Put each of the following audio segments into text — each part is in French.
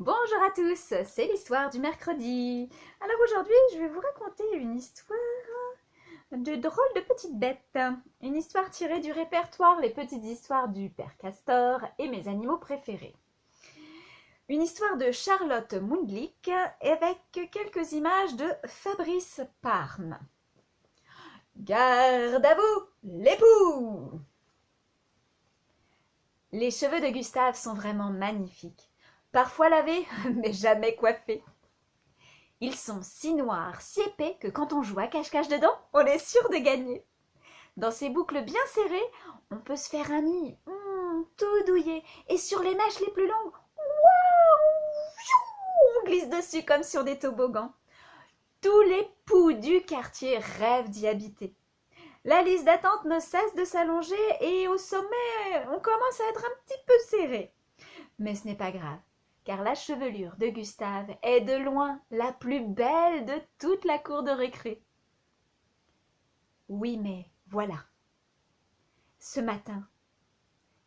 Bonjour à tous, c'est l'histoire du mercredi. Alors aujourd'hui, je vais vous raconter une histoire de drôles de petites bêtes. Une histoire tirée du répertoire Les petites histoires du Père Castor et mes animaux préférés. Une histoire de Charlotte Mundlik avec quelques images de Fabrice Parme. Garde à vous, l'époux! Les cheveux de Gustave sont vraiment magnifiques. Parfois lavés, mais jamais coiffés. Ils sont si noirs, si épais que quand on joue à cache-cache dedans, on est sûr de gagner. Dans ces boucles bien serrées, on peut se faire un nid tout douillet. Et sur les mèches les plus longues, on glisse dessus comme sur des toboggans. Tous les poux du quartier rêvent d'y habiter. La liste d'attente ne cesse de s'allonger et au sommet, on commence à être un petit peu serré. Mais ce n'est pas grave, car la chevelure de Gustave est de loin la plus belle de toute la cour de récré. Oui, mais voilà. Ce matin,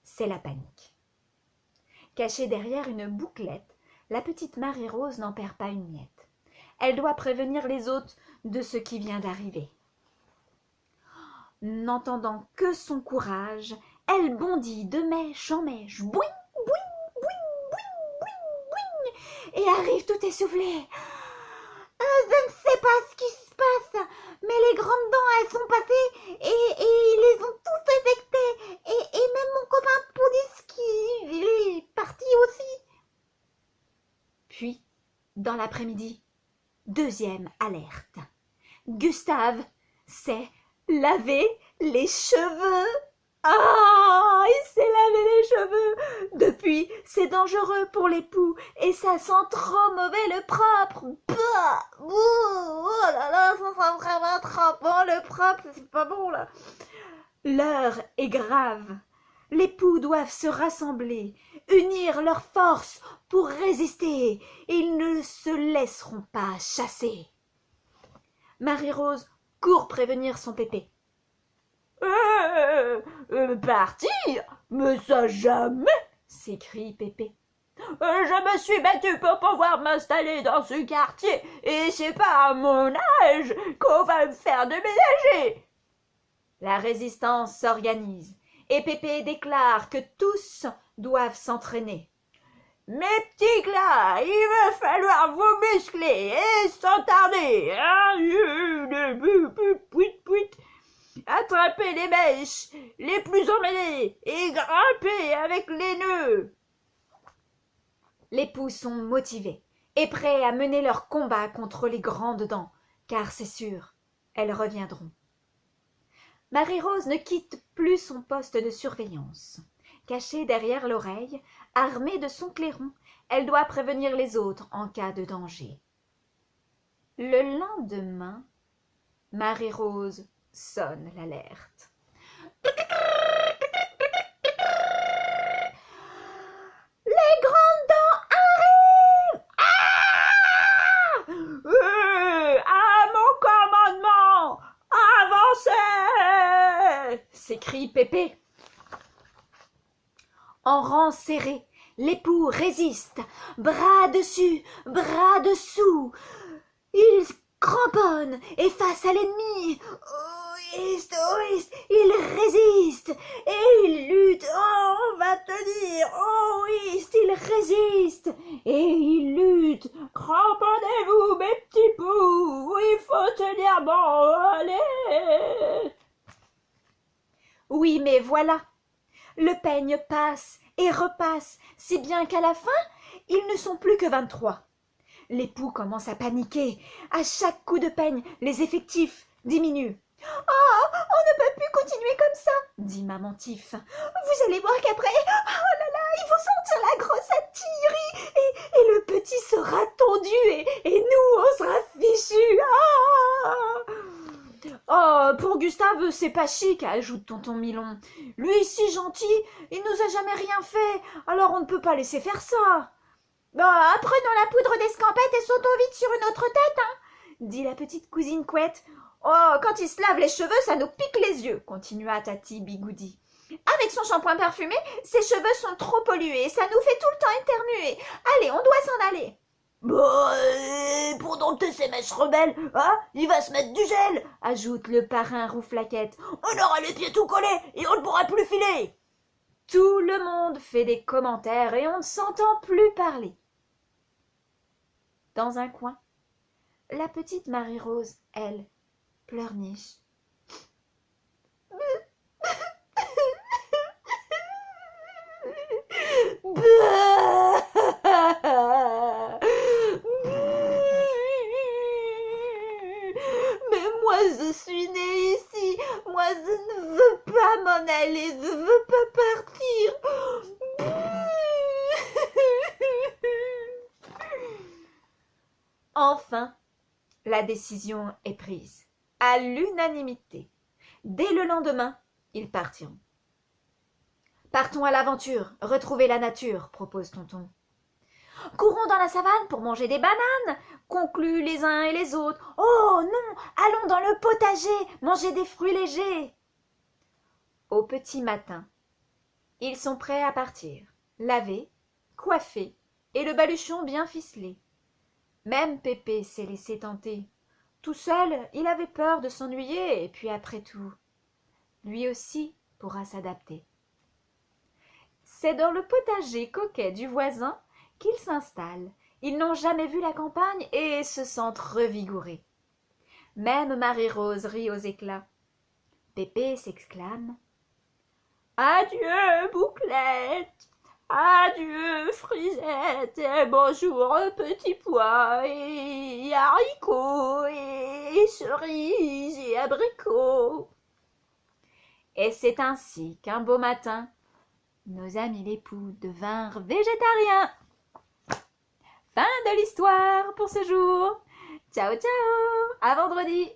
c'est la panique. Cachée derrière une bouclette, la petite Marie-Rose n'en perd pas une miette. Elle doit prévenir les hôtes de ce qui vient d'arriver. N'entendant que son courage, elle bondit de mèche en mèche, boing, boing, boing, boing, boing, boing, et arrive tout essoufflée. Je ne sais pas ce qui se passe, mais les grandes dents, elles sont passées et ils les ont tous infectés. Et même mon copain Poudiski, il est parti aussi. Puis, dans l'après-midi, deuxième alerte. Gustave s'est lavé les cheveux. Ah, il s'est lavé les cheveux. Depuis, c'est dangereux pour l'époux et ça sent trop mauvais le propre. Bah, oh là là, ça sent vraiment trop bon le propre, c'est pas bon là. L'heure est grave. Les poux doivent se rassembler, unir leurs forces pour résister. Ils ne se laisseront pas chasser. Marie-Rose court prévenir son pépé. Partir? Mais ça jamais! S'écrie Pépé. Je me suis battue pour pouvoir m'installer dans ce quartier, et c'est pas à mon âge qu'on va me faire déménager. La résistance s'organise, et Pépé déclare que tous doivent s'entraîner. Mes petits glas, il va falloir vous muscler, et sans tarder. Attrapez les mèches les plus emmêlées et grimpez avec les nœuds. Les poux sont motivés et prêts à mener leur combat contre les grandes dents, car c'est sûr, elles reviendront. Marie-Rose ne quitte plus son poste de surveillance. Cachée derrière l'oreille, armée de son clairon, elle doit prévenir les autres en cas de danger. Le lendemain, Marie-Rose sonne l'alerte. Les grandes dents arrivent! À mon commandement! Avancez! S'écrie Pépé. En rang serré, l'époux résiste, bras dessus, bras dessous. Ils cramponnent et face à l'ennemi. Il résiste et il lutte. Oh, on va tenir. Oh, il résiste et il lutte. Cramponnez-vous, mes petits poux. Il faut tenir bon. Allez. Oui, mais voilà. Le peigne passe et repasse, si bien qu'à la fin, ils ne sont plus que 23. L'époux commence à paniquer. À chaque coup de peigne, les effectifs diminuent. « Oh, on ne peut plus continuer comme ça !» dit Maman Tif. « Vous allez voir qu'après, oh là là, il faut sortir la grosse artillerie et le petit sera tondu et nous, on sera fichus. Ah !» « Oh, pour Gustave, c'est pas chic, ajoute tonton Milon. Lui, si gentil, il nous a jamais rien fait, alors on ne peut pas laisser faire ça. »« Bah, prenons la poudre d'escampette et sautons vite sur une autre tête, hein, dit la petite cousine Couette. Oh, quand il se lave les cheveux, ça nous pique les yeux, continua Tati Bigoudi. Avec son shampoing parfumé, ses cheveux sont trop pollués, ça nous fait tout le temps éternuer. Allez, on doit s'en aller. Bah, pour dompter ces mèches rebelles, hein, il va se mettre du gel, Ajoute le parrain Rouflaquette. on aura les pieds tout collés et on ne pourra plus filer. Tout le monde fait des commentaires et on ne s'entend plus parler. Dans un coin, la petite Marie-Rose, elle, pleurniche. Mais moi je suis née ici, moi je ne veux pas m'en aller, je ne veux pas partir. Enfin, la décision est prise, à l'unanimité. Dès le lendemain, ils partiront. Partons à l'aventure, retrouver la nature, propose Tonton. Courons dans la savane pour manger des bananes, concluent les uns et les autres. Oh non, allons dans le potager, manger des fruits légers. Au petit matin, ils sont prêts à partir, lavés, coiffés et le baluchon bien ficelé. Même Pépé s'est laissé tenter. Tout seul, il avait peur de s'ennuyer, et puis après tout, lui aussi pourra s'adapter. C'est dans le potager coquet du voisin qu'ils s'installent. Ils n'ont jamais vu la campagne et se sentent revigorés. Même Marie-Rose rit aux éclats. Pépé s'exclame. Adieu, Bouclette! Adieu, Frisette! Et bonjour, petits pois et haricots et cerises et abricots! Et c'est ainsi qu'un beau matin, nos amis les poux devinrent végétariens. Fin de l'histoire pour ce jour. Ciao, ciao, à vendredi.